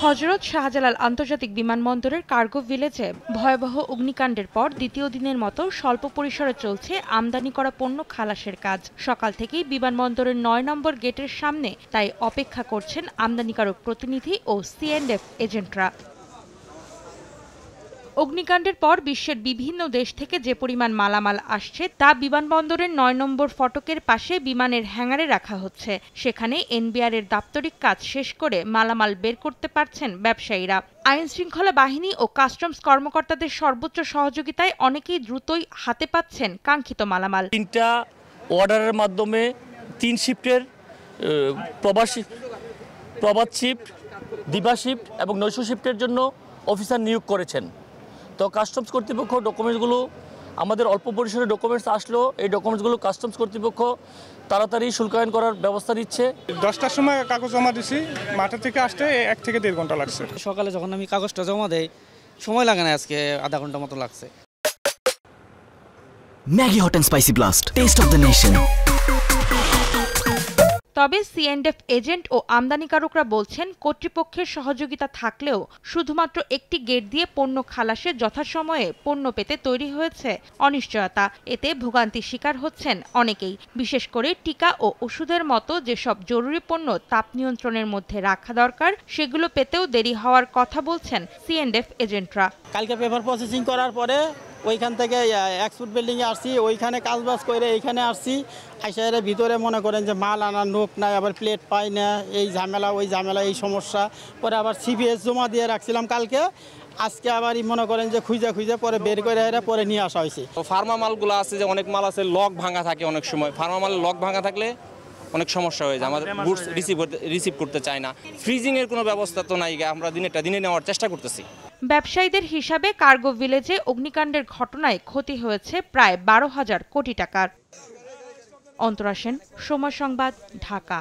হযরত শাহজালাল আন্তর্জাতিক বিমানবন্দরের কার্গো ভিলেজে ভয়াবহ অগ্নিকাণ্ডের পর দ্বিতীয় দিনের মতো স্বল্প পরিসরে চলছে আমদানি করা পণ্য খালাসের কাজ। সকাল থেকেই বিমানবন্দরের ৯ নম্বর গেটের সামনে তাই অপেক্ষা করছেন আমদানিকারক প্রতিনিধি ও C&F এজেন্টরা। অগ্নিকাণ্ডের পর বিশ্বের বিভিন্ন দেশ থেকে যে পরিমাণ মালামাল আসছে তা বিমানবন্দরের ৯ নম্বর ফটকের পাশে বিমানের হ্যাঙ্গারে রাখা হচ্ছে। সেখানে এনবিআর এর দাপ্তরিক কাজ শেষ করে মালামাল বের করতে পারছেন ব্যবসায়ীরা। আইনশৃঙ্খলা বাহিনী ও কাস্টমস কর্মকর্তাদের সর্বোচ্চ সহযোগিতায় অনেকেই দ্রুতই হাতে পাচ্ছেন কাঙ্ক্ষিত মালামাল। ৩টা অর্ডারের মাধ্যমে ৩ শিফটের প্রবাদ শিফট, দিবা শিফট এবং নৈশ শিফটের জন্য অফিসার নিয়োগ করেছেন। তো কাস্টমস কর্তৃপক্ষ ডকুমেন্টসগুলো আমাদের অল্প পরিসরে ডকুমেন্টস আসলো, এই ডকুমেন্টসগুলো কাস্টমস কর্তৃপক্ষ তাড়াতাড়ি শুল্কায়ন করার ব্যবস্থা নিচ্ছে। 10টার সময় কাগজ জমা দিছি, মাঠে থেকে আসতে 1 থেকে 1.5 ঘন্টা লাগছে। সকালে যখন আমি কাগজটা জমা দেই সময় লাগে না, আজকে আধা ঘন্টা মতো লাগছে। Maggi hot and spicy blast, test of the nation. তবে C&F এজেন্ট ও আমদানিকারকরা বলছেন কর্তৃপক্ষের সহযোগিতা থাকলেও শুধুমাত্র একটি গেট দিয়ে পণ্য খালাসে যথাসময়ে পণ্য পেতে তৈরি হয়েছে অনিশ্চয়তা। এতে ভোগান্তির শিকার হচ্ছেন অনেকেই, বিশেষ করে টিকা ও ওষুধের মতো যেসব জরুরি পণ্য তাপ নিয়ন্ত্রণের মধ্যে রাখা দরকার সেগুলো পেতেও দেরি হওয়ার কথা বলছেন C&F এজেন্টরা। কালকে পেপার প্রসেসিং করার পরে ওইখান থেকে এক্সপোর্ট বিল্ডিংয়ে আসছি, ওইখানে কাজবাজ করে এইখানে আসছি। আইসারে ভিতরে মনে করেন যে মাল আনার নোক নাই, আবার প্লেট পাই না, এই ঝামেলা ওই ঝামেলা, এই সমস্যা। পরে আবার CPS জমা দিয়ে রাখছিলাম কালকে, আজকে আবার মনে করেন যে খুঁজে পরে বের করে পরে নিয়ে আসা হয়েছে। ফার্মা মালগুলো আছে যে অনেক মাল আছে লক ভাঙা থাকে, অনেক সময় ফার্মা মালের লক ভাঙা থাকলে অনেক সমস্যা হয়ে যায়, আমাদের গুডস রিসিভ করতে চায় না। ফ্রিজিং এর কোনো ব্যবস্থা তো নাই, আমরা দিনে নেওয়ার চেষ্টা করতেছি। ব্যবসায়ীদের হিসাবে কার্গো ভিলেজে অগ্নিকাণ্ডের ঘটনায় ক্ষতি হয়েছে প্রায় 12,000 কোটি টাকার। অন্তরা সেন, সময় সংবাদ, ঢাকা।